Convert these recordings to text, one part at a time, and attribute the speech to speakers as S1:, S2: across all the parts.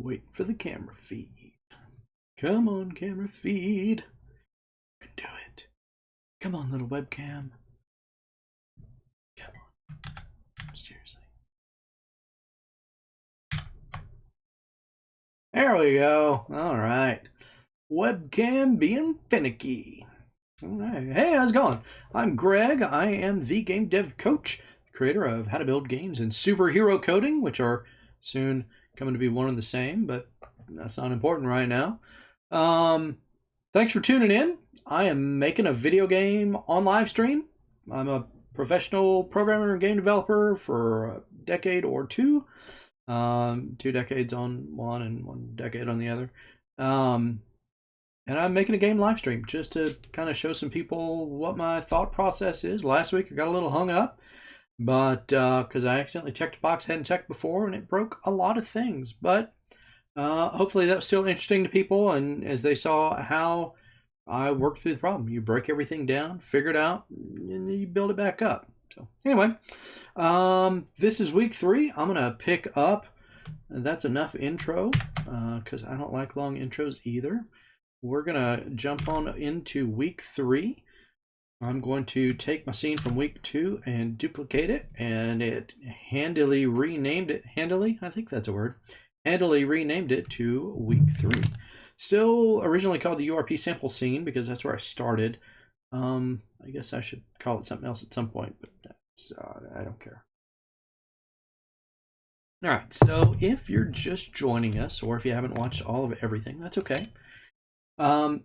S1: Wait for the camera feed. Come on, camera feed. You can do it. Come on, little webcam. Come on. Seriously. There we go. All right. Webcam being finicky. All right. Hey, how's it going? I'm Greg. I am the game dev coach, creator of How to Build Games and Superhero Coding, which are soon coming to be one and the same, but that's not important right now. Thanks for tuning in. I am making a video game on live stream. I'm a professional programmer and game developer for a decade or two. 2 decades on one and 1 decade on the other. And I'm making a game live stream just to kind of show some people what my thought process is. Last week I got a little hung up, but because I accidentally checked a box I hadn't checked before, and it broke a lot of things. But hopefully that was still interesting to people, and as they saw how I worked through the problem. You break everything down, figure it out, and then you build it back up. So anyway, this is week 3. I'm gonna pick up. That's enough intro because I don't like long intros either. We're gonna jump on into week 3. I'm going to take my scene from week 2 and duplicate it, and it handily renamed it. Handily, I think that's a word. Handily renamed it to week 3. Still originally called the URP sample scene because that's where I started. I guess I should call it something else at some point, but that's, I don't care. All right, so if you're just joining us, or if you haven't watched all of everything, that's okay.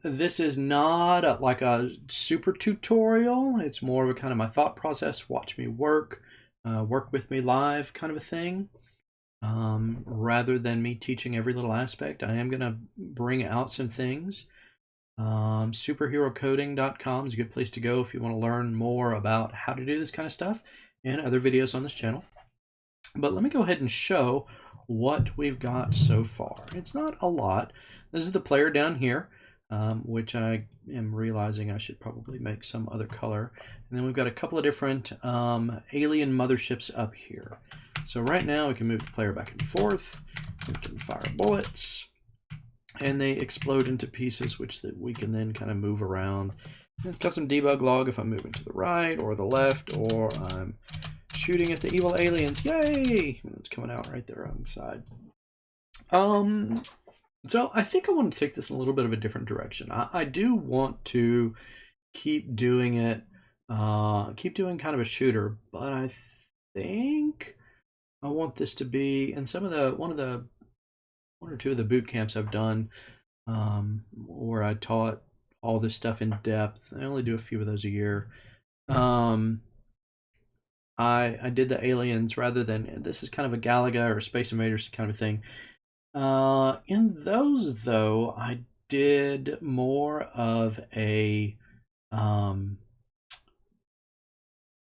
S1: This is not like a super tutorial. It's more of a kind of my thought process, watch me work, work with me live kind of a thing. Rather than me teaching every little aspect, I am going to bring out some things. Superherocoding.com is a good place to go if you want to learn more about how to do this kind of stuff and other videos on this channel. But let me go ahead and show what we've got so far. It's not a lot. This is the player down here, which I am realizing I should probably make some other color. And then we've got a couple of different alien motherships up here. So right now we can move the player back and forth. We can fire bullets, and they explode into pieces, which we can then kind of move around. It's got some debug log if I'm moving to the right or the left, or I'm shooting at the evil aliens. Yay! It's coming out right there on the side. So I think I want to take this in a little bit of a different direction. I do want to keep doing it, keep doing kind of a shooter, but I think I want this to be in some of the one or two of the boot camps I've done, where I taught all this stuff in depth. I only do a few of those a year. I did the aliens rather than, this is kind of a Galaga or Space Invaders kind of a thing. In those though, I did more of a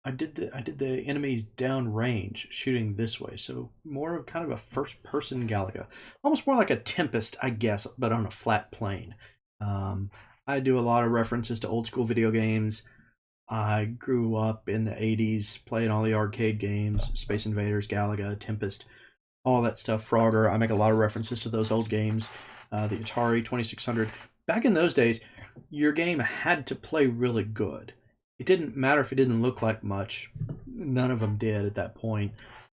S1: I did the enemies downrange shooting this way, so more of kind of a first-person Galaga, almost more like a Tempest, I guess, but on a flat plane. I do a lot of references to old school video games. I grew up in the 80s playing all the arcade games, Space Invaders, Galaga, Tempest, all that stuff, Frogger. I make a lot of references to those old games, the Atari 2600. Back in those days, your game had to play really good. It didn't matter if it didn't look like much. None of them did at that point,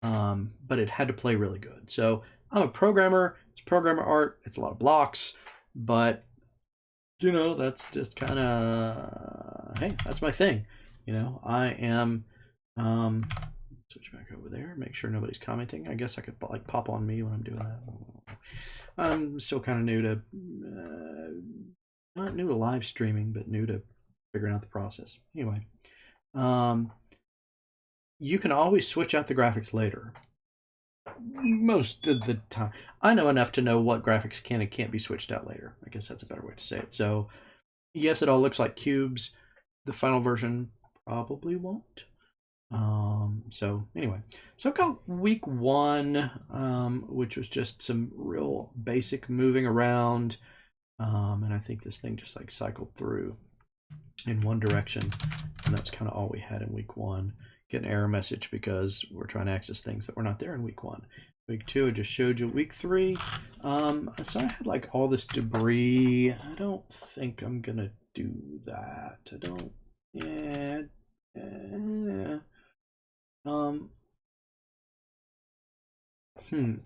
S1: but it had to play really good. So I'm a programmer. It's programmer art. It's a lot of blocks, but you know, that's just kind of, hey, that's my thing. You know, I am, switch back over there, make sure nobody's commenting. I guess I could like pop on me when I'm doing that. I'm still kind of new to, not new to live streaming, but new to figuring out the process. Anyway, you can always switch out the graphics later. Most of the time. I know enough to know what graphics can and can't be switched out later. I guess that's a better way to say it. So yes, it all looks like cubes. The final version probably won't. So anyway, so I've got week 1, which was just some real basic moving around. And I think this thing just like cycled through in one direction, and that's kind of all we had in week 1. Get an error message because we're trying to access things that were not there in week 1. Week 2, I just showed you. Week 3, So I had like all this debris. I don't think I'm gonna do that. I don't. Yeah. Um.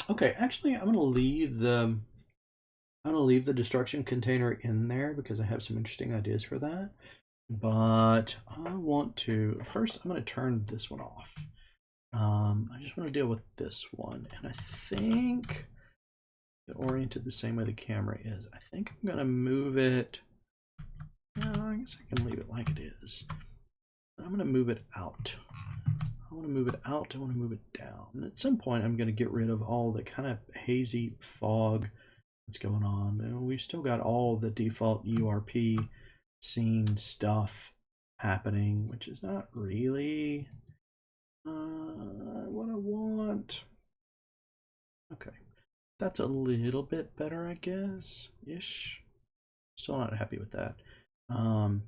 S1: Okay. Actually, I'm gonna leave the. I'm gonna leave the destruction container in there because I have some interesting ideas for that. But I want to first. I'm gonna turn this one off. I just want to deal with this one, and I think oriented the same way the camera is. I think I'm gonna move it. No, I guess I can leave it like it is. I'm gonna move it out. I want to move it out. I want to move it down. And at some point, I'm gonna get rid of all the kind of hazy fog that's going on. And we've still got all the default URP scene stuff happening, which is not really what I want. Okay. That's a little bit better, I guess, ish. Still not happy with that. I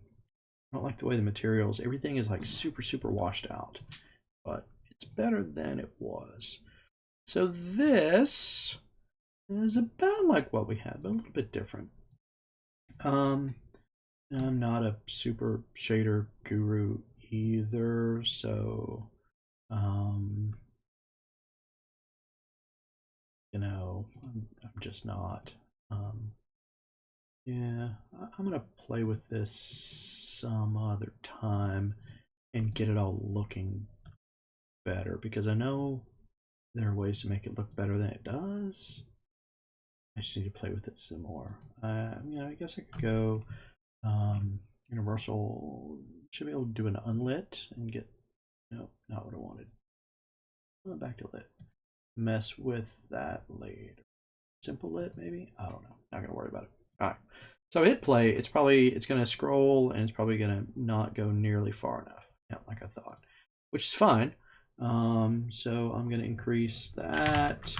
S1: don't like the way the materials, everything is like super washed out, but it's better than it was. So this is about like what we had, but a little bit different. I'm not a super shader guru either, so you know, I'm just not. Yeah, I'm gonna play with this some other time and get it all looking better because I know there are ways to make it look better than it does. I just need to play with it some more. I guess I could go universal. Should be able to do an unlit and get no, not what I wanted. Back to lit. Mess with that later. Simple lit maybe. I don't know. Not gonna worry about it. All right. So hit play. It's gonna scroll and it's probably gonna not go nearly far enough. Yeah, like I thought, which is fine. So I'm gonna increase that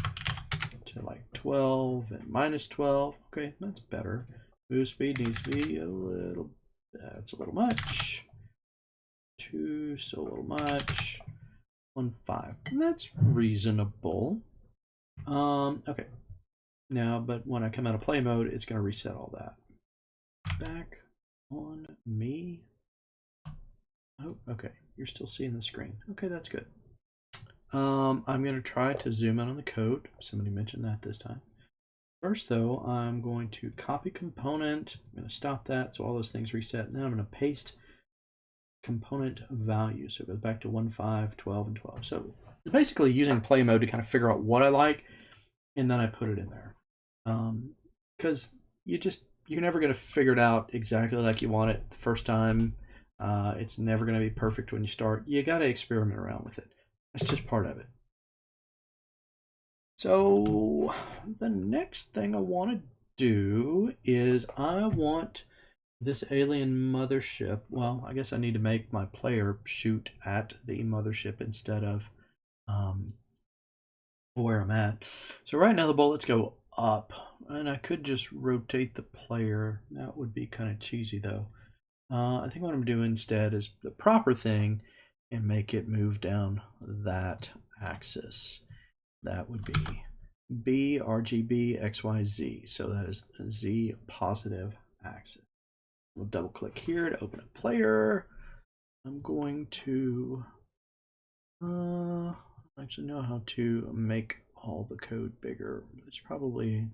S1: to like 12 and minus 12. Okay, that's better. Move speed needs to be a little. That's a little much. 2, so a little much. 1.5. That's reasonable. Okay. Now, but when I come out of play mode, it's going to reset all that. Back on me. Oh, okay. You're still seeing the screen. Okay, that's good. I'm going to try to zoom in on the code. Somebody mentioned that this time. First, though, I'm going to copy component. I'm going to stop that so all those things reset. And then I'm going to paste component value. So it goes back to 1, 5, 12, and 12. So basically using play mode to kind of figure out what I like, and then I put it in there. Because you're never going to figure it out exactly like you want it the first time. It's never going to be perfect when you start. You got to experiment around with it. That's just part of it. So the next thing I want to do is I want this alien mothership. Well, I guess I need to make my player shoot at the mothership instead of where I'm at. So right now the bullets go up, and I could just rotate the player. That would be kind of cheesy though. I think what I'm doing instead is the proper thing and make it move down that axis. That would be B, RGB, XYZ. So that is Z positive axis. We'll double click here to open a player. I'm going to actually know how to make all the code bigger. There's probably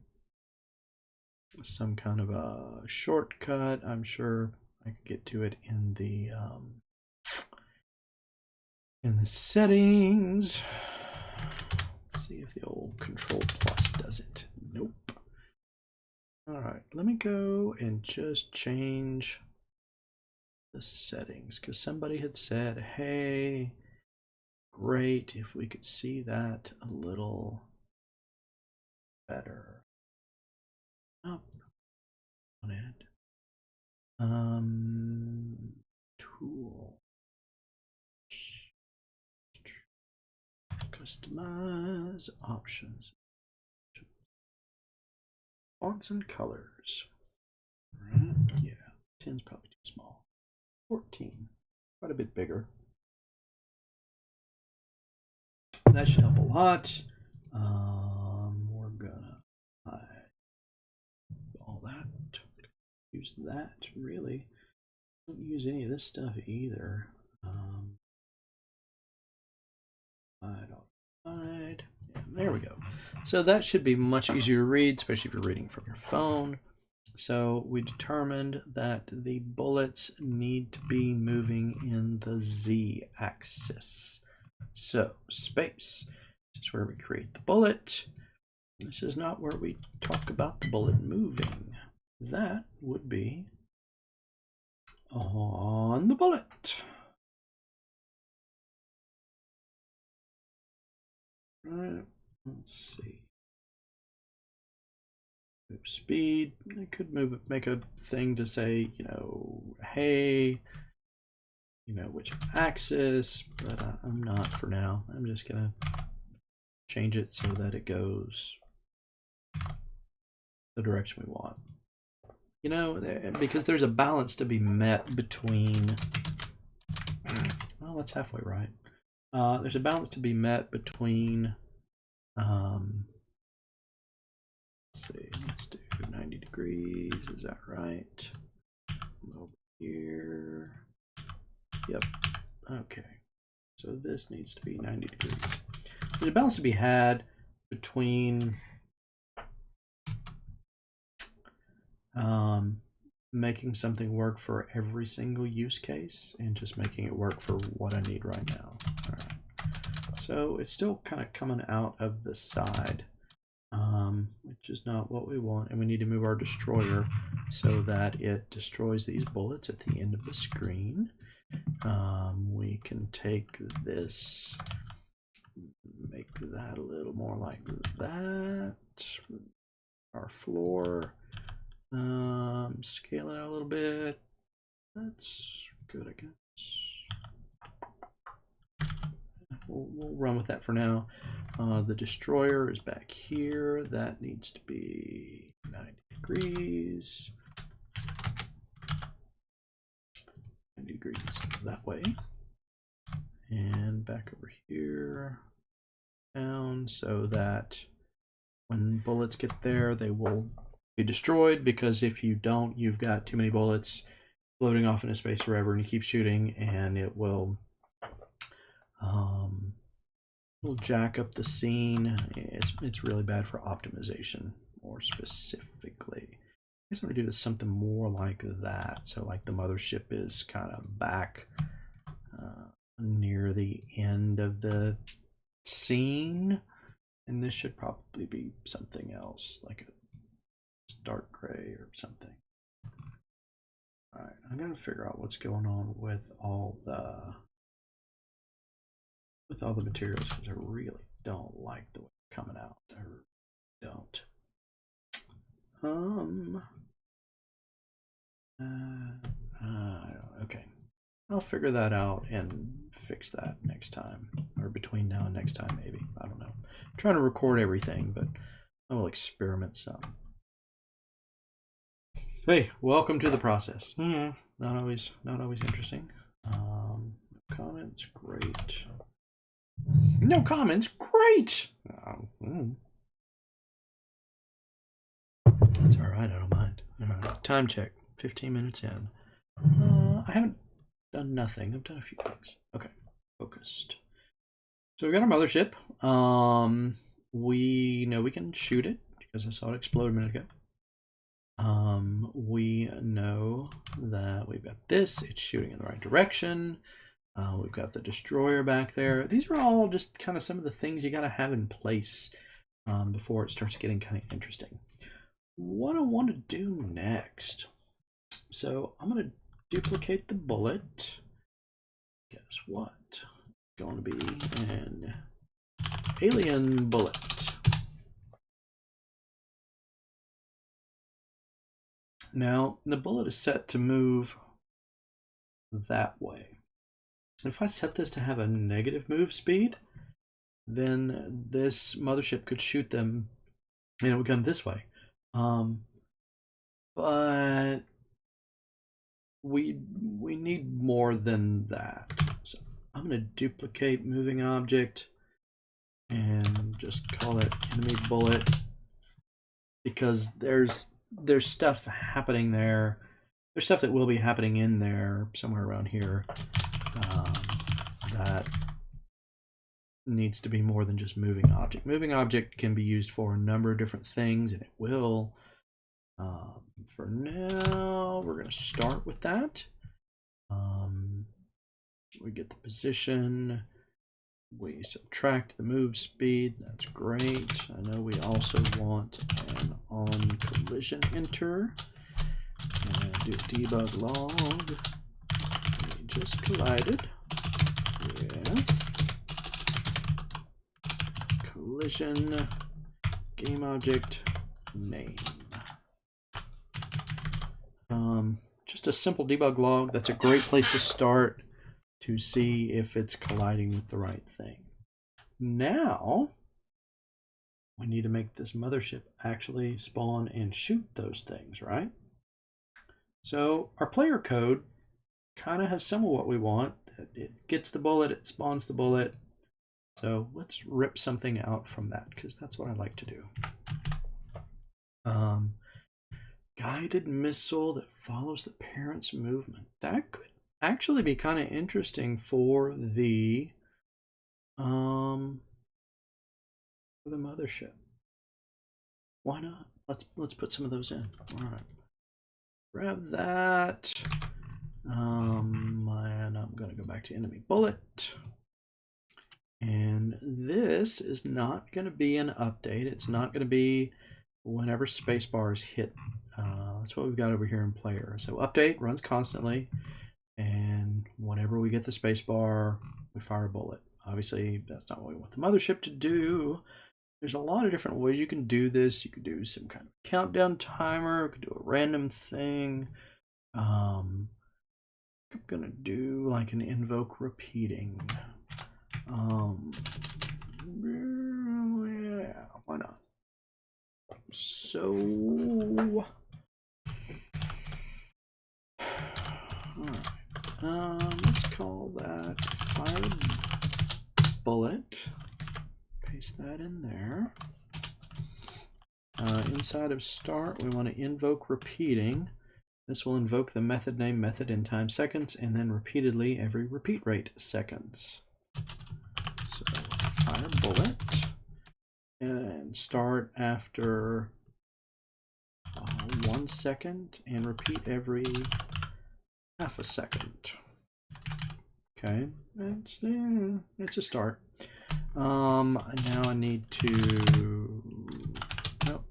S1: some kind of a shortcut. I'm sure I could get to it in the settings. Let's see if the old Control Plus does it. Nope. All right, let me go and just change the settings because somebody had said, hey, great if we could see that a little better. Up on it. Tool. Customize options. Fonts and colors. Right, yeah. 10's probably too small. 14. Quite a bit bigger. That should help a lot. We're gonna hide use that really. Don't use any of this stuff either. Yeah, there we go. So that should be much easier to read, especially if you're reading from your phone. So we determined that the bullets need to be moving in the z-axis. So space, this is where we create the bullet. This is not where we talk about the bullet moving. That would be on the bullet. Right, let's see. Move speed. I could make a thing to say, you know, hey, you know, which axis, but I'm not for now. I'm just gonna change it so that it goes the direction we want. You know, because there's a balance to be met between, well, that's halfway right. There's a balance to be met between, let's see, let's do 90 degrees, is that right? Over here, yep, okay. So this needs to be 90 degrees. There's a balance to be had between making something work for every single use case and just making it work for what I need right now. All right. So it's still kind of coming out of the side, which is not what we want. And we need to move our destroyer so that it destroys these bullets at the end of the screen. We can take this, make that a little more like that. Our floor. Scale it out a little bit. That's good, I guess. We'll run with that for now. The destroyer is back here. That needs to be 90 degrees. 90 degrees that way. And back over here. Down so that when bullets get there, they will be destroyed, because if you don't, you've got too many bullets floating off into space forever, and you keep shooting and it will jack up the scene. It's really bad for optimization, more specifically. I guess I'm gonna do this something more like that, so like the mothership is kind of back near the end of the scene, and this should probably be something else, like a dark gray or something. All right, I'm gonna figure out what's going on with all the materials, because I really don't like the way it's coming out. I don't. Okay, I'll figure that out and fix that next time, or between now and next time, maybe. I don't know. I'm trying to record everything, but I will experiment some. Hey, welcome to the process. Not always interesting. Comments, great. No comments, great. That's all right. I don't mind. All right, time check. 15 minutes in. I haven't done nothing. I've done a few things. Okay, focused. So we've got our mothership. We know we can shoot it because I saw it explode a minute ago. We know that we've got this, it's shooting in the right direction. We've got the destroyer back there. These are all just kind of some of the things you got to have in place before it starts getting kind of interesting. What I want to do next, so I'm going to duplicate the bullet. Guess what? It's going to be an alien bullet. Now, the bullet is set to move that way. If I set this to have a negative move speed, then this mothership could shoot them and it would come this way. But we need more than that. So I'm going to duplicate moving object and just call it enemy bullet, because there's stuff happening there there's stuff that will be happening in there somewhere around here that needs to be more than just moving object. Moving object can be used for a number of different things, and it will. For now, we're going to start with that. We get the position. We subtract the move speed. That's great. I know we also want an on collision enter. And do a debug log. We just collided with collision game object name. Just a simple debug log. That's a great place to start to see if it's colliding with the right thing. Now, we need to make this mothership actually spawn and shoot those things, right? So our player code kind of has some of what we want. It gets the bullet, it spawns the bullet. So let's rip something out from that, because that's what I like to do. Guided missile that follows the parent's movement. That could actually be kind of interesting for the mothership. Why not? Let's put some of those in. All right. Grab that. And I'm going to go back to enemy bullet. And this is not going to be an update. It's not going to be whenever spacebar is hit. That's what we've got over here in player. So update runs constantly, and whenever we get the spacebar, we fire a bullet. Obviously, that's not what we want the mothership to do. There's a lot of different ways you can do this. You could do some kind of countdown timer. You could do a random thing. I'm gonna do like an invoke repeating. Yeah, why not? So, all right. Let's call that fire bullet. Paste that in there. Inside of start, we want to invoke repeating. This will invoke the method name, method in time seconds, and then repeatedly every repeat rate seconds. So fire bullet. And start after 1 second and repeat every half a second. Okay, that's there. It's a start. Now I need to. Nope,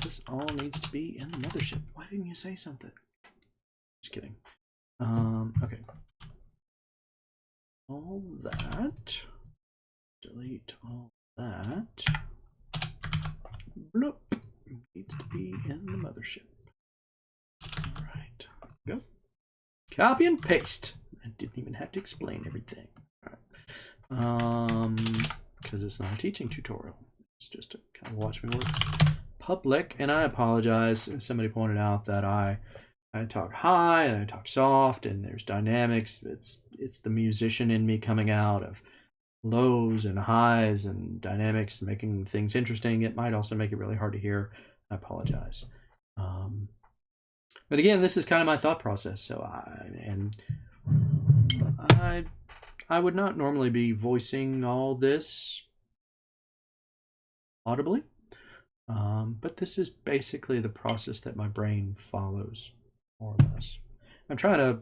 S1: this all needs to be in the mothership. Why didn't you say something? Just kidding. Okay. All that. Delete all that. Bloop. Needs to be in the mothership. All right. Go. Copy and paste. I didn't even have to explain everything. All right. Because it's not a teaching tutorial. It's just to kind of watch me work. Public, and I apologize. Somebody pointed out that I talk high and I talk soft, and there's dynamics. It's the musician in me coming out of lows and highs and dynamics, making things interesting. It might also make it really hard to hear. I apologize. But again, this is kind of my thought process. So I would not normally be voicing all this audibly, but this is basically the process that my brain follows, more or less. I'm trying to,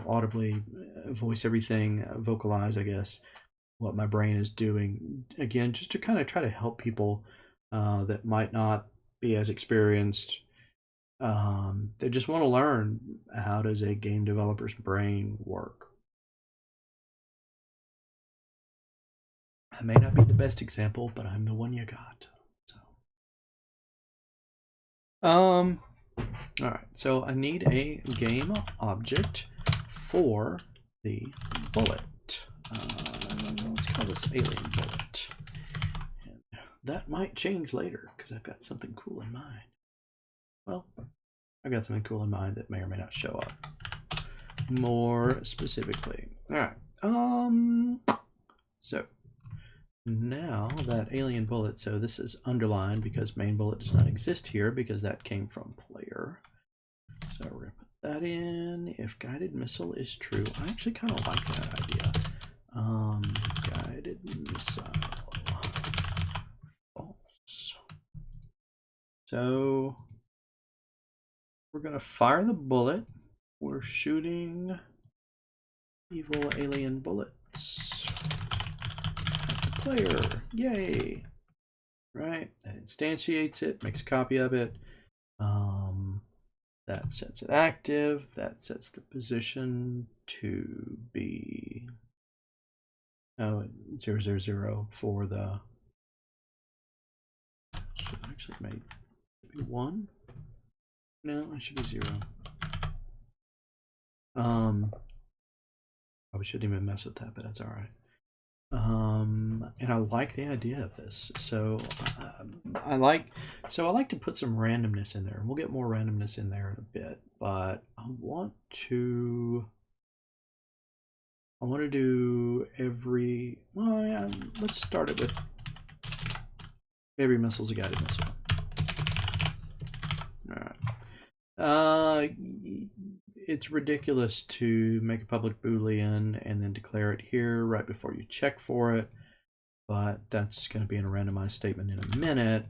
S1: audibly voice everything, vocalize, I guess, what my brain is doing. Again, just to kind of try to help people that might not be as experienced. They just want to learn, how does a game developer's brain work. I may not be the best example, but I'm the one you got. So, all right. So I need a game object for the bullet. Let's call this alien bullet. And that might change later because I've got something cool in mind. Well, I've got something cool in mind that may or may not show up more specifically. All right. So now that alien bullet, so this is underlined because main bullet does not exist here because that came from player. So we're gonna put that in. If guided missile is true, I actually kind of like that idea. Guided missile false. So we're gonna fire the bullet. We're shooting evil alien bullets at the player. Yay! Right, that instantiates it, makes a copy of it. That sets it active. That sets the position to be 000 for the. Should actually make it be 1. No, it should be 0. Probably shouldn't even mess with that, but that's all right. And I like the idea of this. So I like to put some randomness in there, and we'll get more randomness in there in a bit. But I want to do every. Well, yeah, let's start it with every missile's a guided missile. All right. It's ridiculous to make a public Boolean and then declare it here right before you check for it, but that's going to be in a randomized statement in a minute.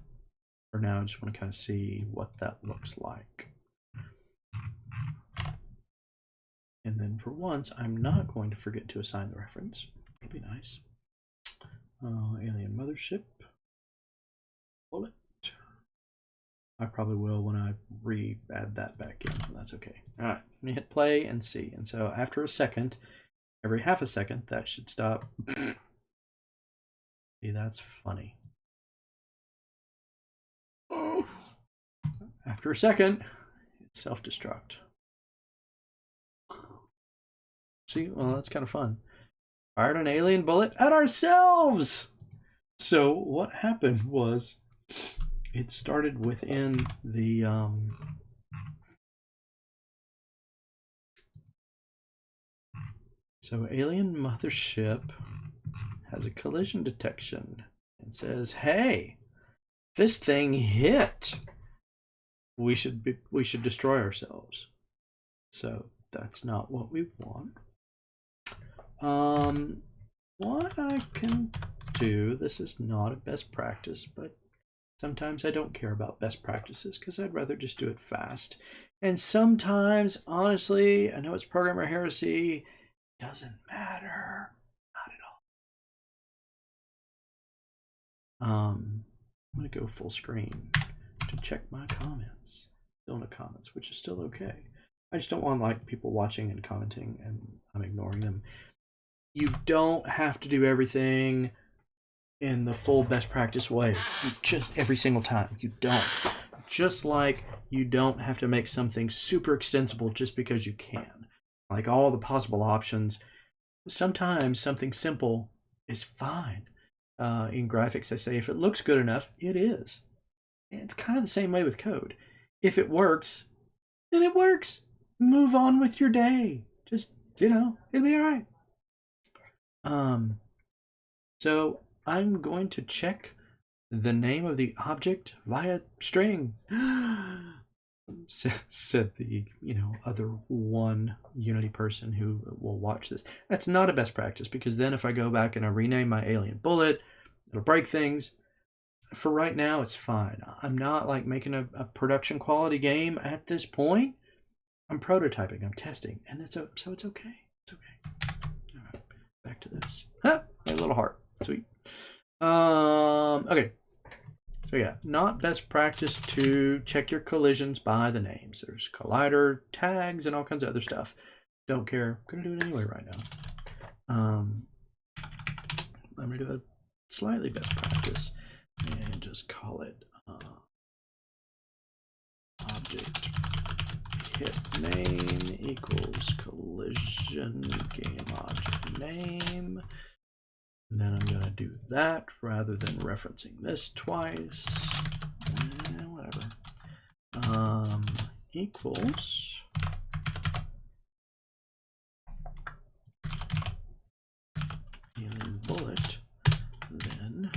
S1: For now, I just want to kind of see what that looks like. And then for once, I'm not going to forget to assign the reference. It'll be nice. Alien mothership. Bullet. I probably will when I re-add that back in. That's okay. All right, I'm gonna hit play and see. And so after a second, every half a second, that should stop. See, that's funny. Oh. After a second, it's self-destruct. See, well, that's kind of fun. Fired an alien bullet at ourselves. So what happened was, it started within the so alien mothership has a collision detection and says, hey, this thing hit. We should destroy ourselves. So that's not what we want. What I can do, this is not a best practice, but sometimes I don't care about best practices because I'd rather just do it fast. And sometimes, honestly, I know it's programmer heresy, doesn't matter. Not at all. I'm going to go full screen to check my comments. Still no comments, which is still okay. I just don't want like people watching and commenting and I'm ignoring them. You don't have to do everything in the full best practice way, just every single time. You don't. Just like you don't have to make something super extensible just because you can. Like all the possible options, sometimes something simple is fine. In graphics, I say if it looks good enough, it is. It's kind of the same way with code. If it works, then it works. Move on with your day. Just, it'll be all right. So I'm going to check the name of the object via string. Said the other one Unity person who will watch this. That's not a best practice because then if I go back and I rename my alien bullet, it'll break things. For right now, it's fine. I'm not like making a production quality game at this point. I'm prototyping. I'm testing, and so it's okay. It's okay. All right, back to this. Huh? A little heart. Sweet. Okay. So yeah, not best practice to check your collisions by the names. There's collider tags and all kinds of other stuff. Don't care. I'm gonna do it anyway right now. I'm gonna do a slightly best practice and just call it object hit name equals collision game object name. And then I'm going to do that rather than referencing this twice. Whatever. Equals alien bullet. Then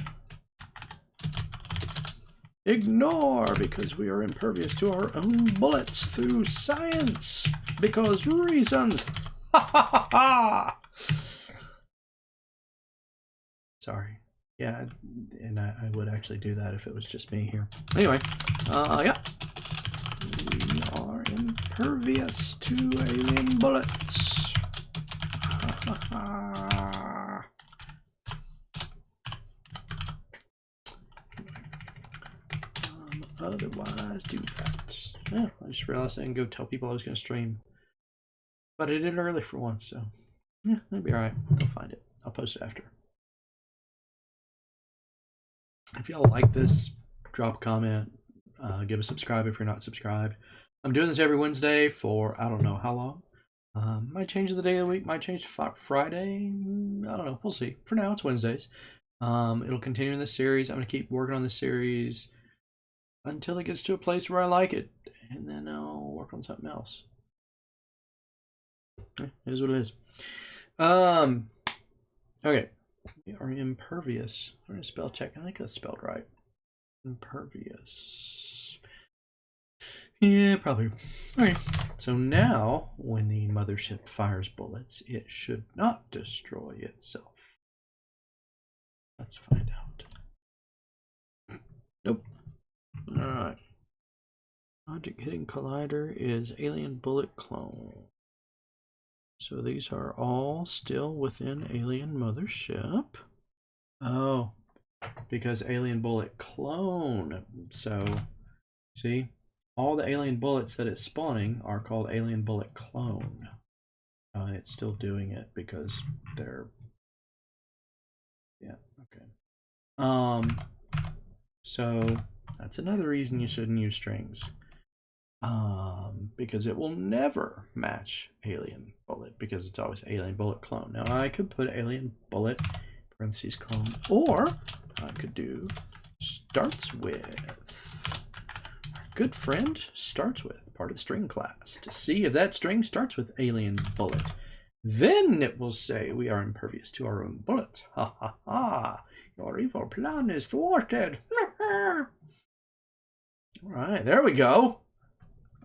S1: Ignore, because we are impervious to our own bullets through science. Because reasons. Ha ha ha ha! Sorry. Yeah, and I would actually do that if it was just me here. Anyway, yeah. We are impervious to alien bullets. Ha ha ha. Otherwise, do that. Yeah, I just realized I didn't go tell people I was going to stream. But I did it early for once, so yeah, it'll be alright. I'll find it. I'll post it after. If y'all like this, drop a comment. Give a subscribe if you're not subscribed. I'm doing this every Wednesday for I don't know how long. Might change the day of the week. Might change to Friday. I don't know. We'll see. For now, it's Wednesdays. It'll continue in this series. I'm going to keep working on this series until it gets to a place where I like it. And then I'll work on something else. It is what it is. Okay. We are impervious. I'm going to spell check. I think that's spelled right. Impervious. Yeah, probably. Okay. So now, when the mothership fires bullets, it should not destroy itself. Let's find out. Nope. Alright. Object hitting collider is alien bullet clone. So these are all still within alien mothership. Oh, because alien bullet clone. So, see, all the alien bullets that it's spawning are called alien bullet clone. And it's still doing it because they're, yeah, okay. So that's another reason you shouldn't use strings. Because it will never match alien bullet because it's always alien bullet clone. Now I could put alien bullet parentheses clone, or I could do starts with. Our good friend starts with part of the string class to see if that string starts with alien bullet. Then it will say we are impervious to our own bullets. Ha ha ha! Your evil plan is thwarted. All right, there we go.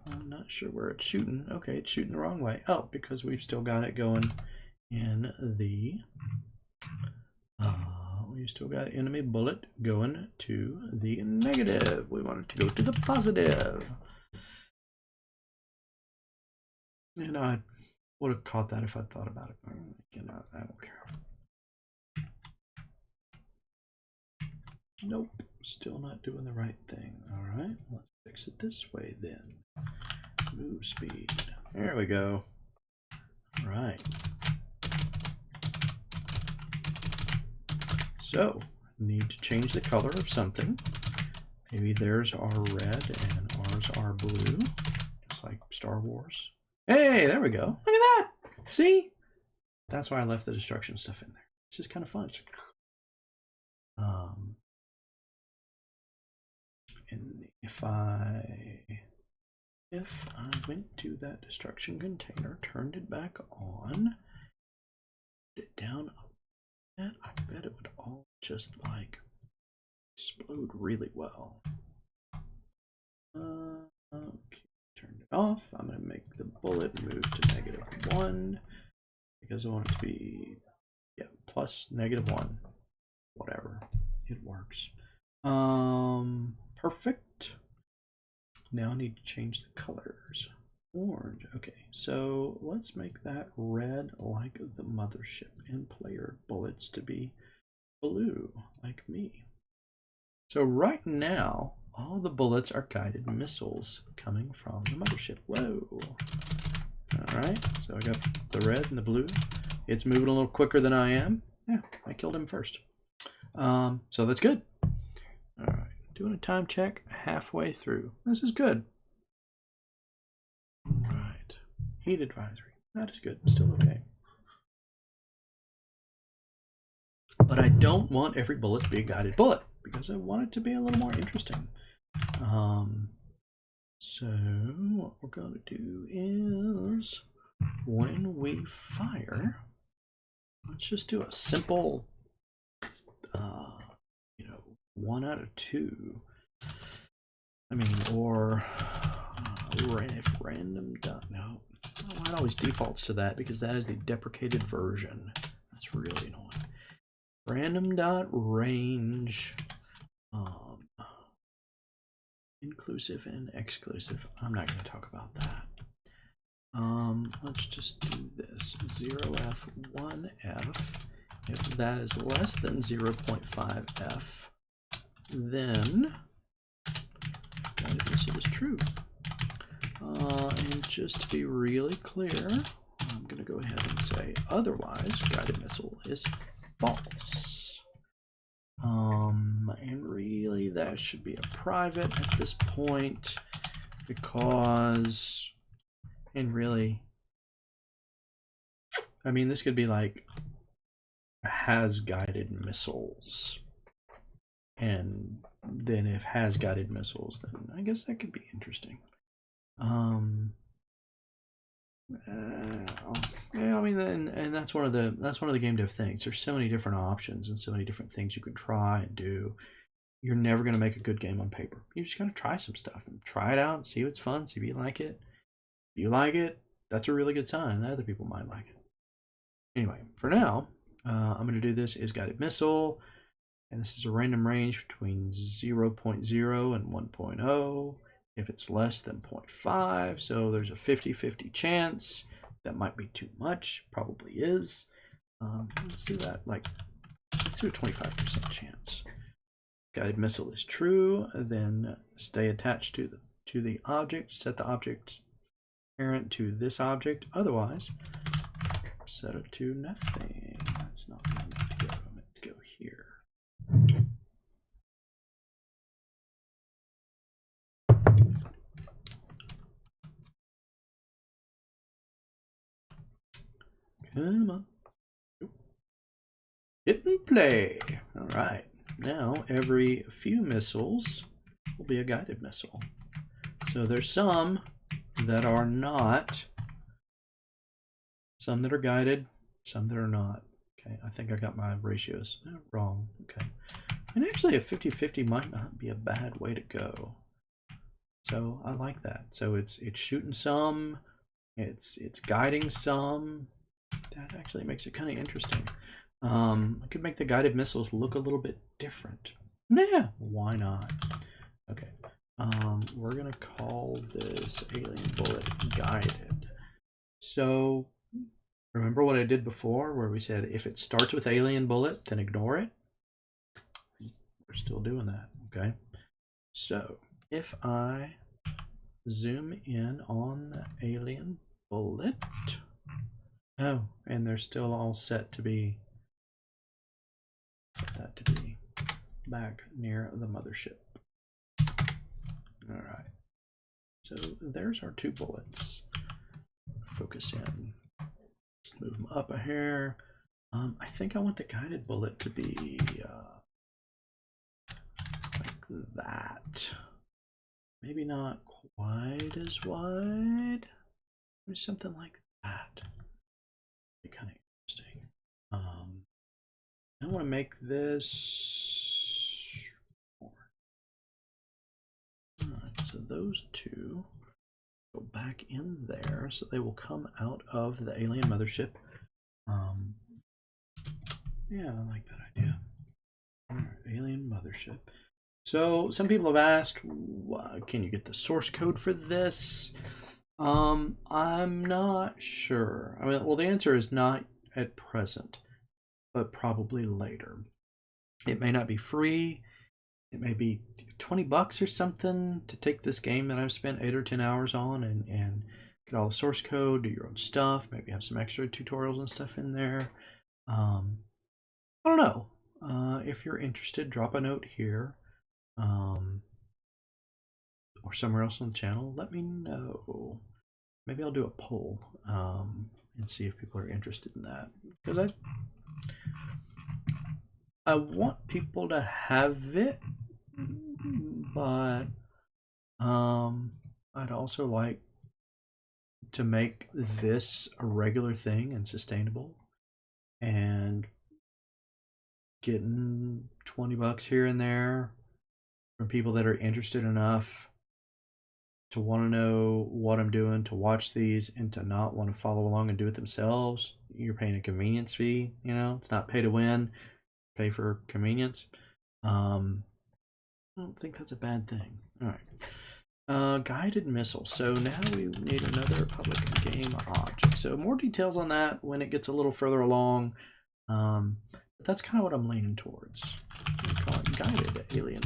S1: I'm not sure where it's shooting. Okay, it's shooting the wrong way. Oh, because we've still got it going in the... we've still got enemy bullet going to the negative. We want it to go to the positive. And I would have caught that if I'd thought about it. I don't care. Nope, still not doing the right thing. All right, let's fix it this way then. Move speed. There we go. All right. So, need to change the color of something. Maybe theirs are red and ours are blue, just like Star Wars. Hey, there we go. Look at that. See? That's why I left the destruction stuff in there. It's just kind of fun. And if I went to that destruction container, turned it back on, put it down, I bet it would all just like explode really well. Okay, turned it off. I'm going to make the bullet move to -1 because I want it to be, yeah, plus -1. Whatever, it works. Perfect. Now I need to change the colors. Orange. Okay, so let's make that red like the mothership and player bullets to be blue like me. So right now, all the bullets are guided missiles coming from the mothership. Whoa. All right, so I got the red and the blue. It's moving a little quicker than I am. Yeah, I killed him first. So that's good. All right. Doing a time check halfway through. This is good. All right. Heat advisory. That is good. Still okay. But I don't want every bullet to be a guided bullet because I want it to be a little more interesting. So what we're going to do is when we fire, let's just do a simple, 1 out of 2. I mean, or if random dot, no, it always defaults to that because that is the deprecated version. That's really annoying. Random dot range, inclusive and exclusive. I'm not going to talk about that. Let's just do this. 0f, 1f. If that is less than 0.5f, then this is true. And just to be really clear, I'm going to go ahead and say otherwise guided missile is false. And really that should be a private at this point because, and really, I mean, this could be like has guided missiles. And then if has guided missiles, then I guess that could be interesting. Yeah, I mean, and that's one of the game dev things. There's so many different options and so many different things you can try and do. You're never going to make a good game on paper. You just got to try some stuff and try it out and see what's fun, see if you like it. If you like it, that's a really good sign that other people might like it. Anyway, for now, I'm going to do this is guided missile, and this is a random range between 0.0 and 1.0. If it's less than 0.5, so there's a 50-50 chance. That might be too much, probably is. Let's do that, like, let's do a 25% chance. Guided missile is true, then stay attached to the object, set the object parent to this object, otherwise set it to nothing. That's not where I meant to go. I meant to go here. Come on. Hit and play. All right. Now every few missiles will be a guided missile. So there's some that are not. Some that are guided, some that are not. Okay, I think I got my ratios wrong. Okay. And actually a 50-50 might not be a bad way to go. So I like that. So it's shooting some, it's guiding some. That actually makes it kind of interesting. I could make the guided missiles look a little bit different. Nah, why not? Okay. We're gonna call this alien bullet guided. So remember what I did before where we said if it starts with alien bullet, then ignore it? We're still doing that, okay? So if I zoom in on the alien bullet, oh, and they're still all set to be, set that to be back near the mothership. All right, so there's our two bullets. Focus in, move them up a hair. I think I want the guided bullet to be like that. Maybe not quite as wide. Maybe something like that. Be kind of interesting. I want to make this more. All right, so those two go back in there, so they will come out of the alien mothership. Yeah, I like that idea. All right, alien mothership. So some people have asked, can you get the source code for this? I'm not sure. I mean, well, the answer is not at present, but probably later. It may not be free. It may be 20 bucks or something to take this game that I've spent 8 or 10 hours on and get all the source code, do your own stuff, maybe have some extra tutorials and stuff in there. I don't know. If you're interested, drop a note here or somewhere else on the channel. Let me know. Maybe I'll do a poll and see if people are interested in that, because I want people to have it, but I'd also like to make this a regular thing and sustainable, and getting 20 bucks here and there from people that are interested enough to want to know what I'm doing, to watch these, and to not want to follow along and do it themselves. You're paying a convenience fee, you know, it's not pay to win, pay for convenience. I don't think that's a bad thing. All right. Guided missile. So now we need another public game object. So more details on that when it gets a little further along. But that's kind of what I'm leaning towards. We call it guided alien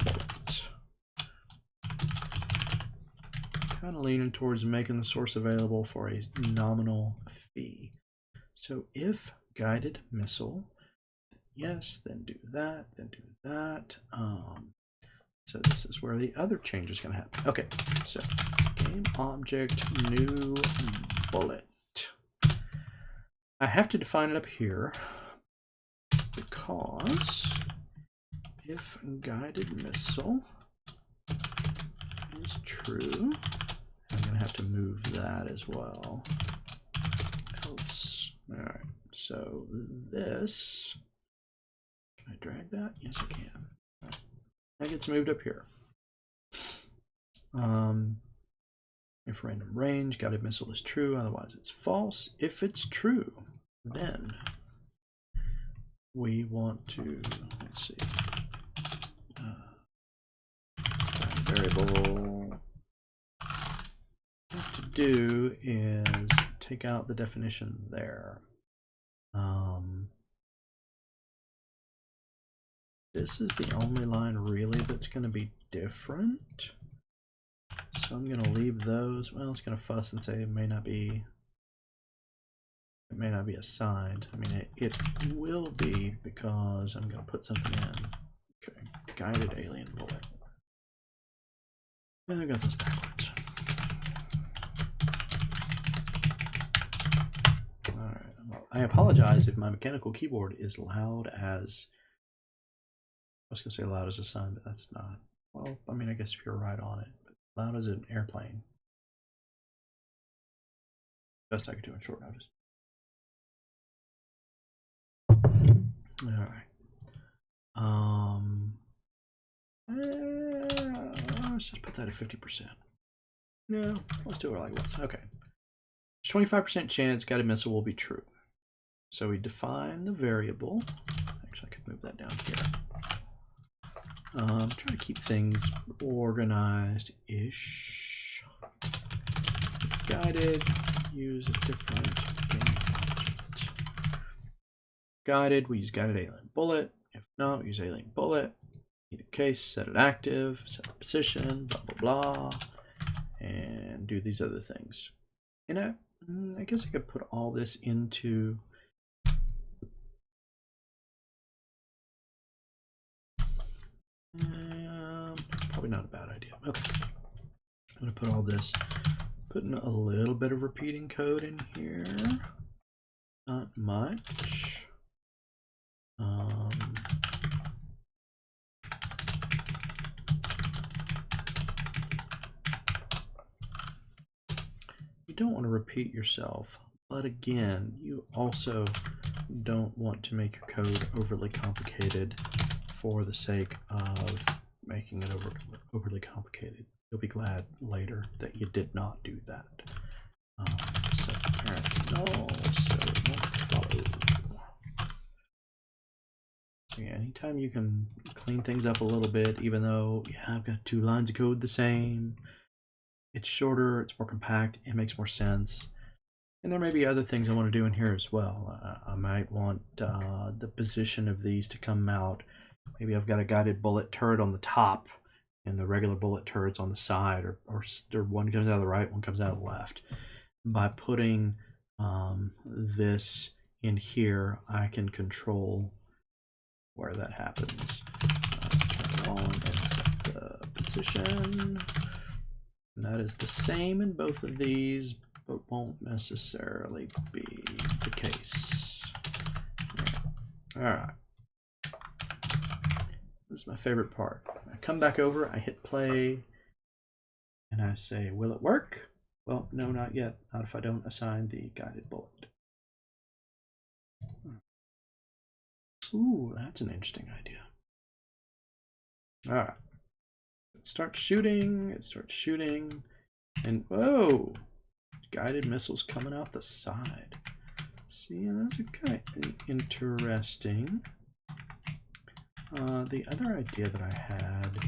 S1: bullet. Kind of leaning towards making the source available for a nominal fee. So if guided missile, yes, then do that, then do that. So this is where the other change is going to happen. Okay, so game object new bullet. I have to define it up here because if guided missile is true, I'm going to have to move that as well. Else, all right. So this, can I drag that? Yes, I can. All right. That gets moved up here. If random range, guided missile is true, otherwise it's false. If it's true, then we want to, let's see, variable. What we have to do is take out the definition there. This is the only line really that's going to be different. So I'm going to leave those. Well, it's going to fuss and say it may not be assigned. I mean, it will be because I'm going to put something in. Okay, guided alien bullet. And I got this backwards. All right. Well, I apologize if my mechanical keyboard is loud as. I was going to say loud as a sun, but that's not. Well, I mean, I guess if you're right on it. But loud as an airplane. Best I could do in short notice. All right. Let's just put that at 50%. No, let's do it like this. Okay. There's 25% chance guided missile will be true. So we define the variable. Actually, I could move that down here. Try to keep things organized-ish. Guided, use a different game object. Guided, we use guided alien bullet. If not, we use alien bullet. Either case, set it active, set the position, blah, blah, blah, and do these other things. And I guess I could put all this into probably not a bad idea. Okay, I'm going to put all this, putting a little bit of repeating code in here. Not much. You don't want to repeat yourself, but again, you also don't want to make your code overly complicated for the sake of making it overly complicated. You'll be glad later that you did not do that. So parent null, so it won't follow. So yeah, anytime you can clean things up a little bit, even though, yeah, I've got 2 lines of code the same, it's shorter, it's more compact, it makes more sense. And there may be other things I want to do in here as well. I might want the position of these to come out. Maybe I've got a guided bullet turret on the top and the regular bullet turrets on the side, or one comes out of the right, one comes out of the left. By putting this in here, I can control where that happens. Turn on and set the position. And that is the same in both of these, but won't necessarily be the case. All right. This is my favorite part. I come back over, I hit play, and I say, will it work? Well, no, not yet. Not if I don't assign the guided bullet. Ooh, that's an interesting idea. All right. It starts shooting, And whoa, guided missiles coming out the side. See, that's kind of interesting. The other idea that I had.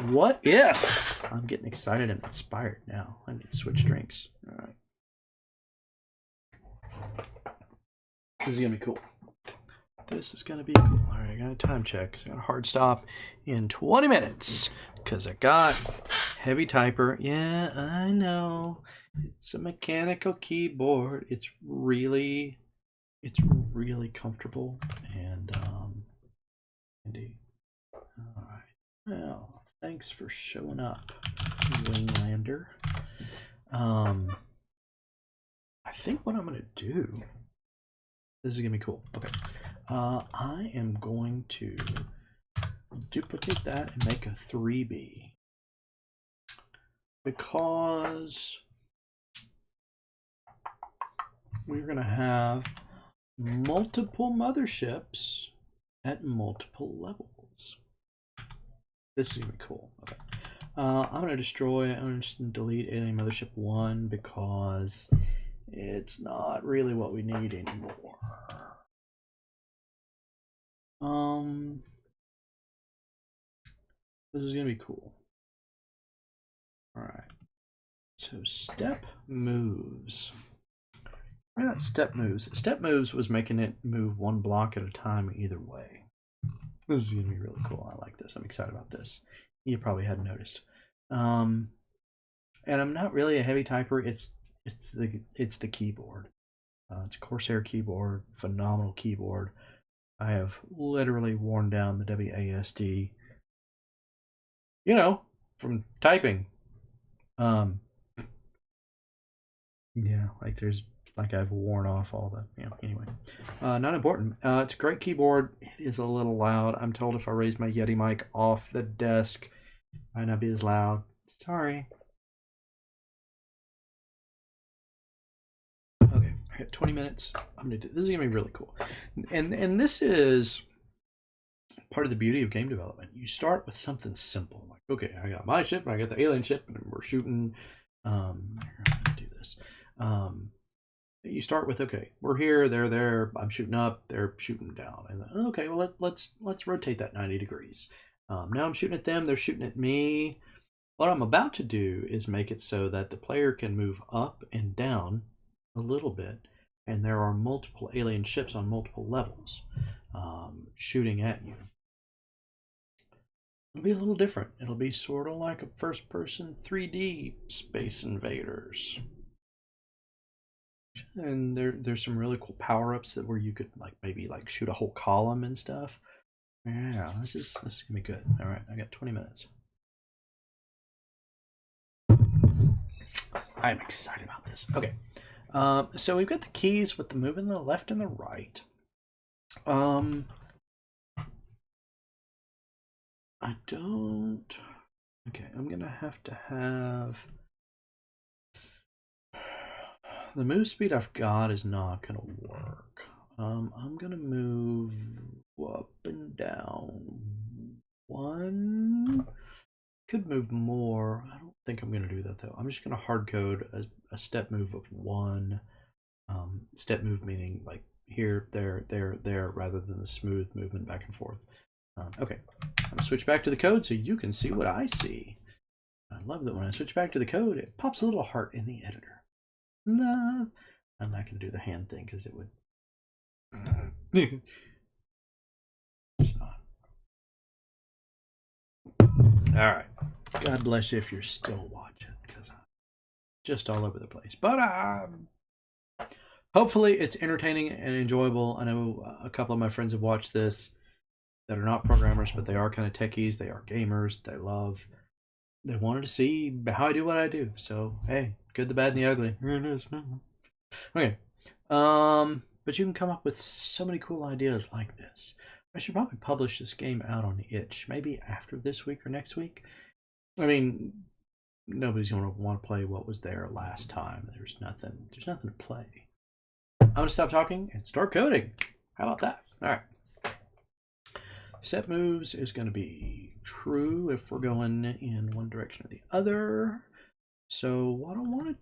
S1: What if? I'm getting excited and inspired now. I need to switch drinks. All right. This is going to be cool. This is going to be cool. All right, I got a time check because I got a hard stop in 20 minutes because I got heavy typer. Yeah, I know. It's a mechanical keyboard. It's really comfortable and indeed. All right. Well, thanks for showing up, Winglander. I think what I'm gonna do. This is gonna be cool. Okay. I am going to duplicate that and make a 3B because we're gonna have multiple motherships at multiple levels. This is gonna be cool. Okay. I'm gonna destroy. I'm gonna just delete Alien Mothership 1 because it's not really what we need anymore. This is gonna be cool. All right. So step moves. Why not step moves? Step moves was making it move one block at a time either way. This is gonna be really cool. I like this. I'm excited about this. You probably hadn't noticed. And I'm not really a heavy typer. It's the keyboard. It's a Corsair keyboard, phenomenal keyboard. I have literally worn down the WASD. You know, from typing. Yeah, like I've worn off all the, anyway. Not important. It's a great keyboard. It is a little loud. I'm told if I raise my Yeti mic off the desk, it might not be as loud. Sorry. Okay, I got 20 minutes. This is gonna be really cool. And this is part of the beauty of game development. You start with something simple. Like, okay, I got my ship, and I got the alien ship, and we're shooting. I'm gonna do this. You start with, okay, we're here, they're there, I'm shooting up, they're shooting down, and then, okay, well let's rotate that 90 degrees. Now I'm shooting at them, they're shooting at me. What I'm about to do is make it so that the player can move up and down a little bit, and there are multiple alien ships on multiple levels shooting at you. It'll be a little different. It'll be sort of like a first-person 3D Space Invaders. And there's some really cool power-ups where you could maybe shoot a whole column and stuff. Yeah, this is gonna be good. All right, I got 20 minutes. I'm excited about this. Okay, so we've got the keys with the moving the left and the right. I don't. Okay, I'm gonna have to have. The move speed I've got is not going to work. I'm going to move up and down. One. Could move more. I don't think I'm going to do that, though. I'm just going to hard code a step move of one. Step move meaning like here, there, rather than the smooth movement back and forth. Okay. I'm going to switch back to the code so you can see what I see. I love that when I switch back to the code, it pops a little heart in the editor. No, I'm not going to do the hand thing because it would. It's not. All right. God bless you if you're still watching because I'm just all over the place. But hopefully it's entertaining and enjoyable. I know a couple of my friends have watched this that are not programmers, but they are kind of techies. They are gamers. They wanted to see how I do what I do. So, hey, good, the bad, and the ugly. Here it is. Okay. But you can come up with so many cool ideas like this. I should probably publish this game out on itch, maybe after this week or next week. I mean, nobody's going to want to play what was there last time. There's nothing to play. I'm going to stop talking and start coding. How about that? All right. Step moves is going to be true if we're going in one direction or the other. So what I want to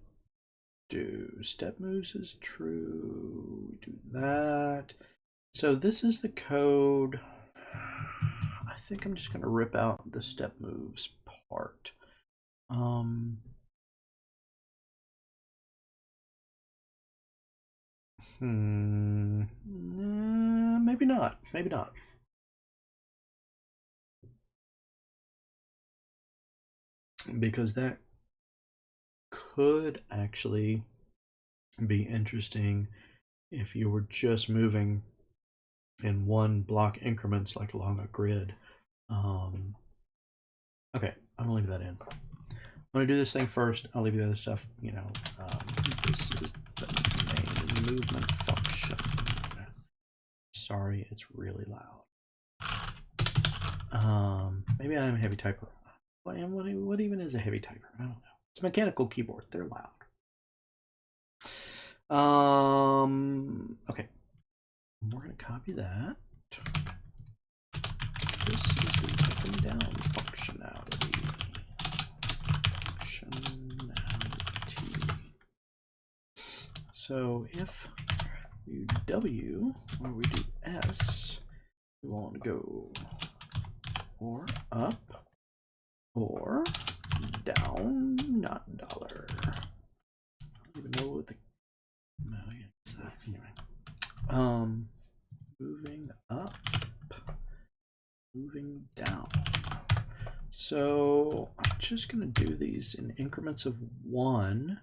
S1: do, step moves is true, we do that. So this is the code. I think I'm just going to rip out the step moves part. Maybe not. Maybe not. Because that could actually be interesting if you were just moving in one block increments, like along a grid. Okay, I'm gonna leave that in. I'm gonna do this thing first. I'll leave the other stuff. You know, this is the main movement function. Sorry, it's really loud. Maybe I'm a heavy typer. What even is a heavy typer? I don't know. It's a mechanical keyboard. They're loud. Okay. We're going to copy that. This is the up and down functionality. So if we do W or we do S, we want to go or up or down, not dollar. I don't even know what the anyway. Moving up, moving down. So I'm just going to do these in increments of 1,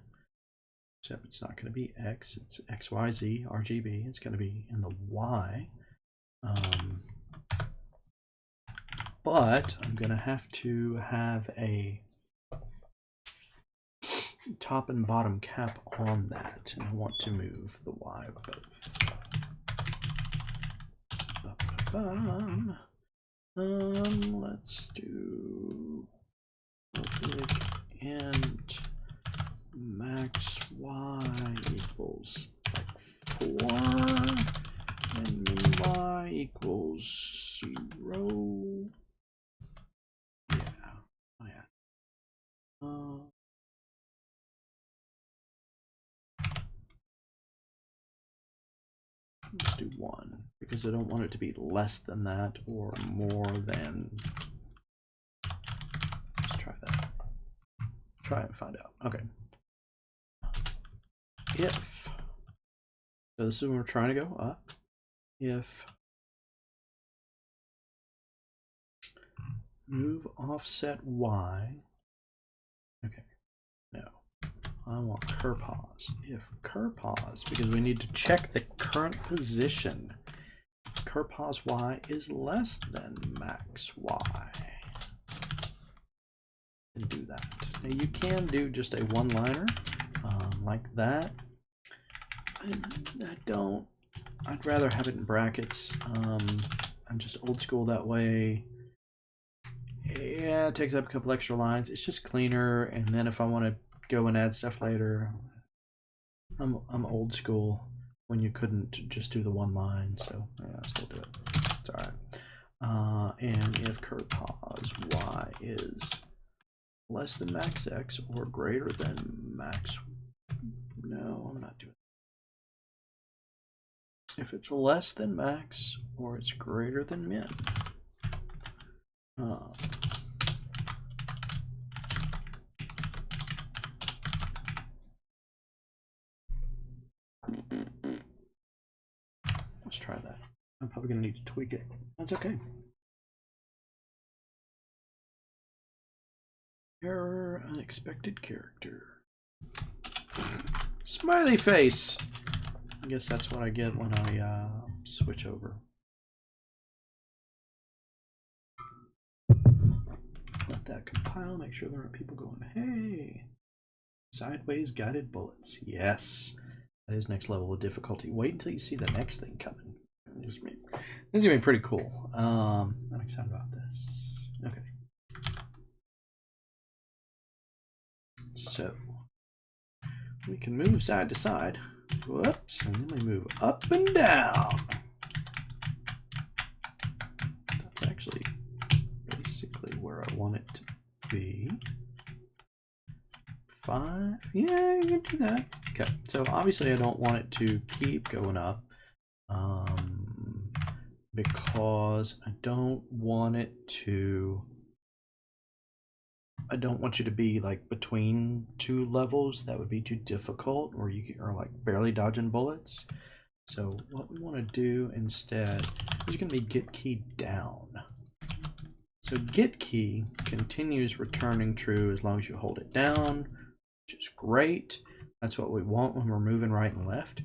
S1: except it's not going to be X, it's X, Y, Z, RGB. It's going to be in the Y. But I'm going to have a top and bottom cap on that, and I want to move the Y both. Let's do public int max Y equals like 4 and Y equals 0. Yeah. Oh yeah. Let's do 1 because I don't want it to be less than that or more than. Let's try that. Try and find out. Okay. If, so this is when we're trying to go up. If move offset Y. Okay. No. I want cur pause. If cur pause, because we need to check the current position. Cur pause Y is less than max Y. And do that. Now you can do just a one-liner like that. I'd rather have it in brackets. I'm just old school that way. Yeah, it takes up a couple extra lines. It's just cleaner, and then if I want to go and add stuff later, I'm old school when you couldn't just do the one line, so yeah, I still do it. It's all right. And if cur pause Y is less than max X or greater than max, no, I'm not doing it. If it's less than max or it's greater than min, let's try that. I'm probably going to need to tweak it. That's okay. Error, unexpected character. Smiley face. I guess that's what I get when I switch over. Let that compile, make sure there aren't people going, hey, sideways guided bullets. Yes, that is next level of difficulty. Wait until you see the next thing coming. This is gonna be pretty cool. I'm excited about this. Okay. So we can move side to side. Whoops, and then we move up and down. That's want it to be 5. Yeah, you can do that. Okay, so obviously I don't want it to keep going up because I don't want you to be like between 2 levels. That would be too difficult, or you are like barely dodging bullets. So what we want to do instead is going to be get key down. So get key continues returning true as long as you hold it down, which is great. That's what we want when we're moving right and left.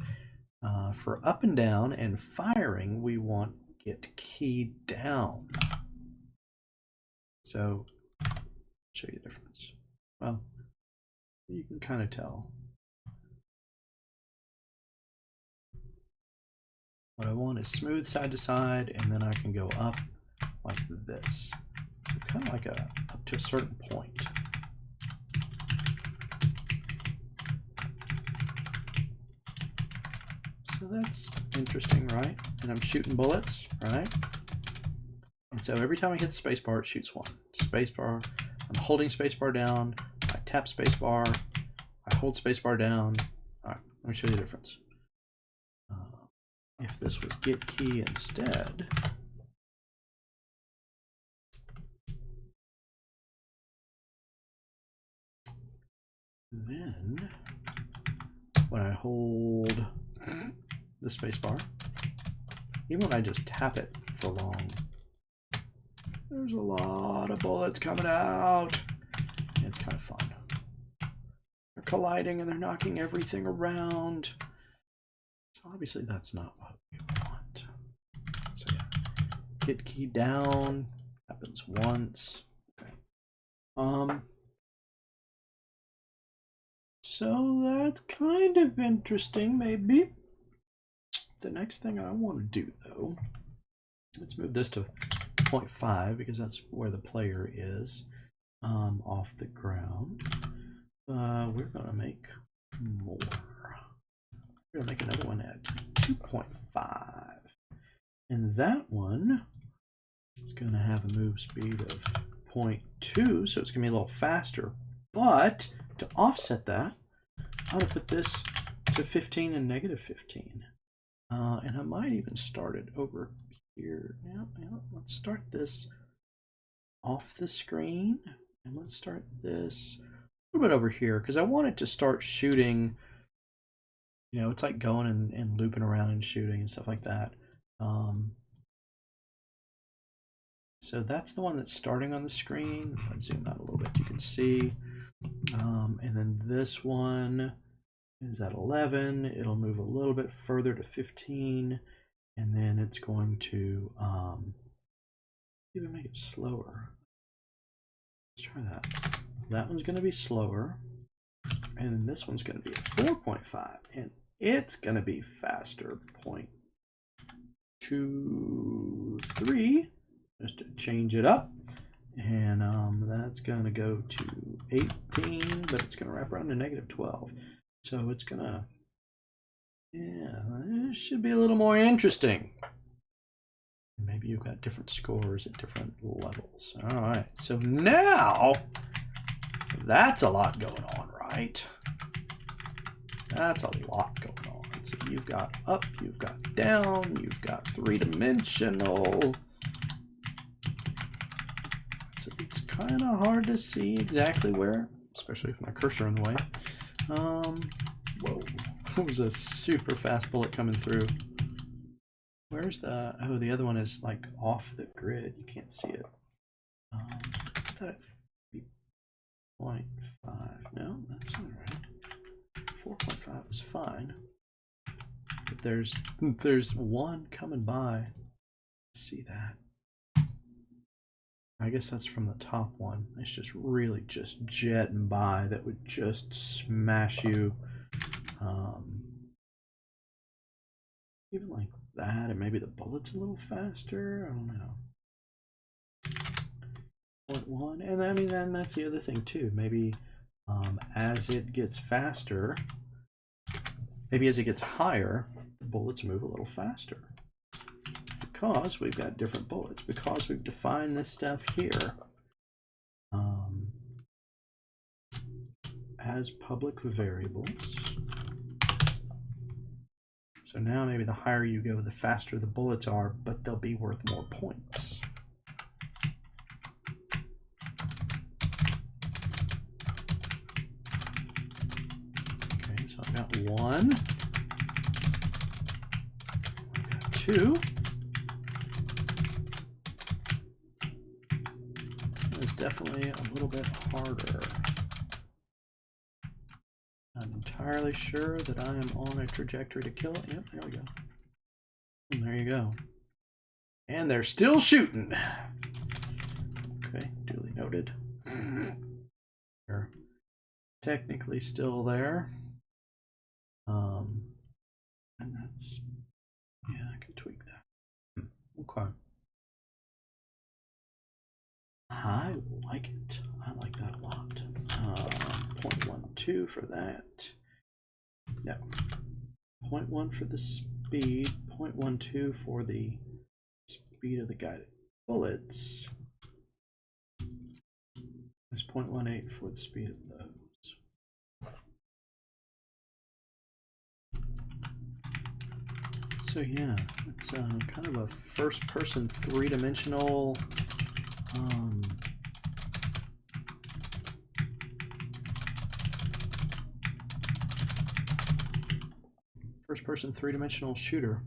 S1: For up and down and firing, we want get key down. So I'll show you the difference. Well, you can kind of tell. What I want is smooth side to side, and then I can go up like this. So kind of like up to a certain point. So that's interesting, right? And I'm shooting bullets, right? And so every time I hit the spacebar, it shoots 1. Spacebar, I'm holding spacebar down, I tap spacebar, I hold spacebar down. All right, let me show you the difference. If this was get key instead, then when I hold the spacebar, even when I just tap it for long, there's a lot of bullets coming out. It's kind of fun. They're colliding and they're knocking everything around. So obviously that's not what we want. So yeah, get key down happens once. Okay. So that's kind of interesting, maybe. The next thing I want to do, though, let's move this to 0.5 because that's where the player is off the ground. We're going to make more. We're going to make another one at 2.5. And that one is going to have a move speed of 0.2, so it's going to be a little faster. But to offset that, I'm going to put this to 15 and negative 15. And I might even start it over here. Now, let's start this off the screen. And let's start this a little bit over here because I want it to start shooting. You know, it's like going and looping around and shooting and stuff like that. So that's the one that's starting on the screen. Let's zoom out a little bit, you can see. And then this one is at 11. It'll move a little bit further to 15. And then it's going to even make it slower. Let's try that. That one's going to be slower. And then this one's going to be at 4.5. And it's going to be faster. 0.23. Just to change it up. And that's going to go to 18. But it's going to wrap around to negative 12. So it's going to... Yeah, this should be a little more interesting. Maybe you've got different scores at different levels. All right, so now that's a lot going on, right? That's a lot going on. So you've got up, you've got down, you've got three-dimensional. It's kind of hard to see exactly where, especially with my cursor in the way. Whoa. It was a super fast bullet coming through. Where's the... Oh, the other one is like off the grid. You can't see it. I thought it'd be 0.5. No, that's not right. 4.5 is fine. But there's one coming by. See that? I guess that's from the top one. It's just really just jetting by that would just smash you. Even like that, and maybe the bullet's a little faster. I don't know. 0.1, and I mean, then that's the other thing too. Maybe as it gets faster, maybe as it gets higher, the bullets move a little faster because we've got different bullets. Because we've defined this stuff here, as public variables. So now maybe the higher you go, the faster the bullets are, but they'll be worth more points. Okay, so I've got 1. I've got 2. It's definitely a little bit harder. I'm entirely sure that I am on a trajectory to kill it. Yep, there we go. And there you go. And they're still shooting. Okay, duly noted. They're technically still there. And that's, yeah, I can tweak that. Okay. I like it. I like that a lot. 0.12 for that. No. 0.1 for the speed. 0.12 for the speed of the guided bullets. That's 0.18 for the speed of those. So yeah, it's kind of a first-person, three-dimensional first-person, three-dimensional shooter.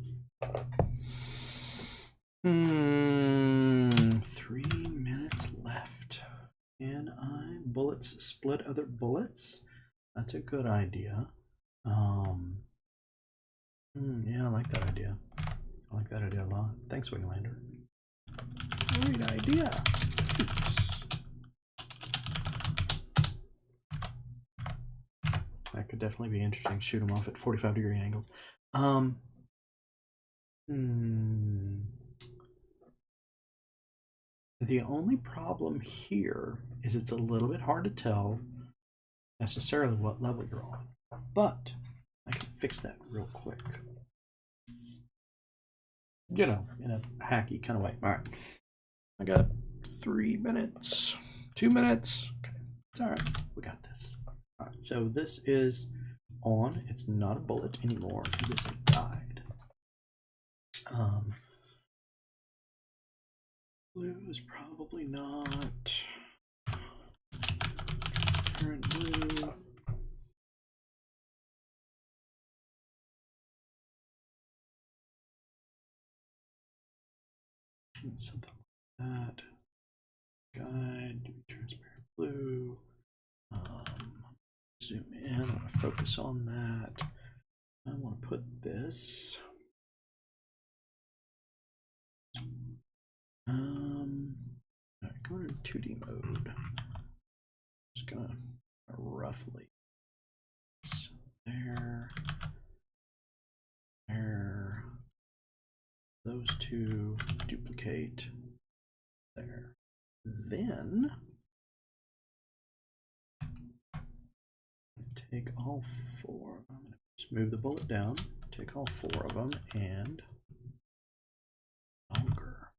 S1: 3 minutes left. Can I bullets split other bullets? That's a good idea. Yeah, I like that idea. I like that idea a lot. Thanks, Winglander. Great idea. Thanks. That could definitely be interesting. Shoot them off at 45-degree angles. The only problem here is it's a little bit hard to tell necessarily what level you're on, but I can fix that real quick. You know, in a hacky kind of way. All right. I got 3 minutes. 2 minutes. Okay. It's all right. We got this. All right. So this is on. It's not a bullet anymore. It is a guide. Blue is probably not. Transparent blue. Something like that. Guide, transparent blue. Zoom in. I want to focus on that. I want to put this. All right, go to 2D mode. Just gonna roughly there. Those two duplicate there. Then take all 4. I'm gonna just move the bullet down. Take all 4 of them and longer.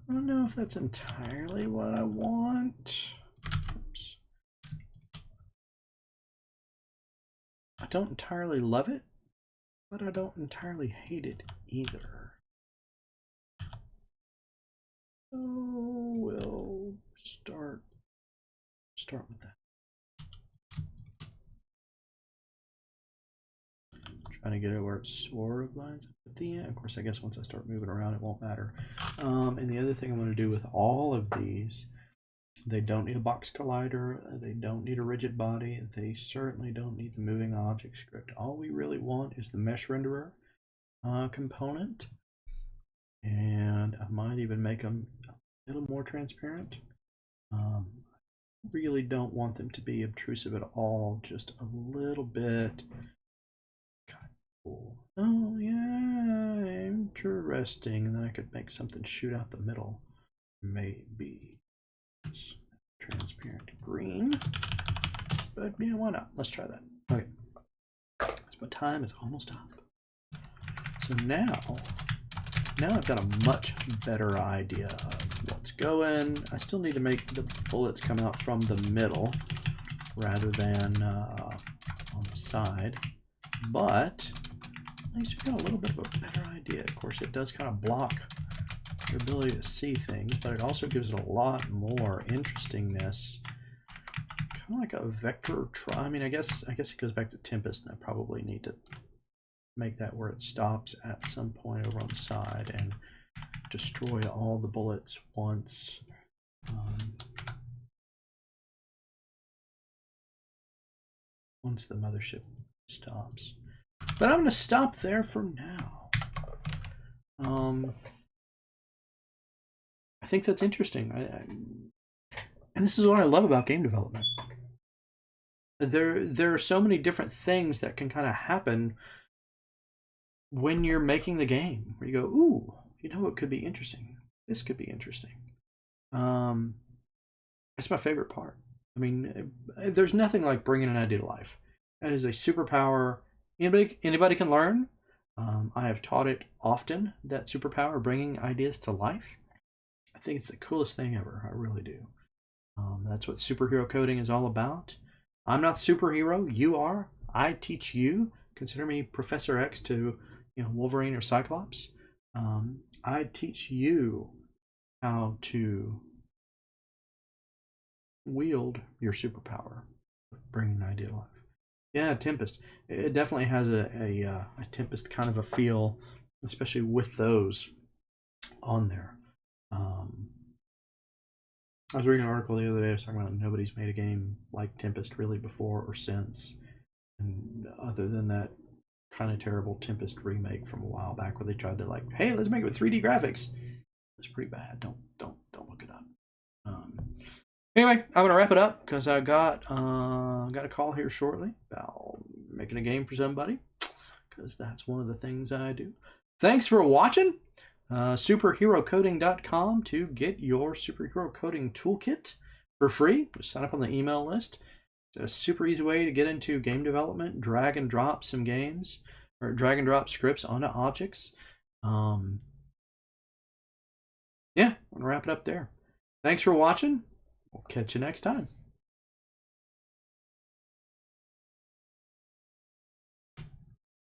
S1: I don't know if that's entirely what I want. Oops. I don't entirely love it, but I don't entirely hate it either. So we'll start with that. Trying to get it where it sort of lines up at the end. Of course, I guess once I start moving around, it won't matter. And the other thing I'm going to do with all of these, they don't need a box collider. They don't need a rigid body. They certainly don't need the moving object script. All we really want is the mesh renderer component. And I might even make them a little more transparent. Really don't want them to be obtrusive at all, just a little bit. Cool. Oh yeah, interesting. And then I could make something shoot out the middle. Maybe it's transparent green, but yeah, why not? Let's try that. Okay, so my time is almost up. So now now I've got a much better idea of what's going. I still need to make the bullets come out from the middle rather than on the side, but at least we've got a little bit of a better idea. Of course, it does kind of block your ability to see things, but it also gives it a lot more interestingness. Kind of like a vector. I mean, I guess it goes back to Tempest, and I probably need to make that where it stops at some point over on the side and destroy all the bullets once. Once the mothership stops. But I'm going to stop there for now. I think that's interesting. And this is what I love about game development. There are so many different things that can kind of happen when you're making the game, where you go, ooh, you know what could be interesting? This could be interesting. That's my favorite part. I mean, there's nothing like bringing an idea to life. That is a superpower anybody can learn. I have taught it often, that superpower, bringing ideas to life. I think it's the coolest thing ever. I really do. That's what superhero coding is all about. I'm not superhero. You are. I teach you. Consider me Professor X to Wolverine or Cyclops. I teach you how to wield your superpower, bringing an idea to life. Yeah, Tempest. It definitely has a Tempest kind of a feel, especially with those on there. I was reading an article the other day. I was talking about nobody's made a game like Tempest really before or since, and other than that kind of terrible Tempest remake from a while back where they tried to like, hey, let's make it with 3D graphics. It's pretty bad. Don't look it up. Anyway, I'm gonna wrap it up because I got a call here shortly about making a game for somebody, because that's one of the things I do. Thanks for watching. Superherocoding.com to get your superhero coding toolkit for free. Just sign up on the email list. It's a super easy way to get into game development. Drag and drop some games, or drag and drop scripts onto objects. Yeah, I'm gonna wrap it up there. Thanks for watching. We'll catch you next time.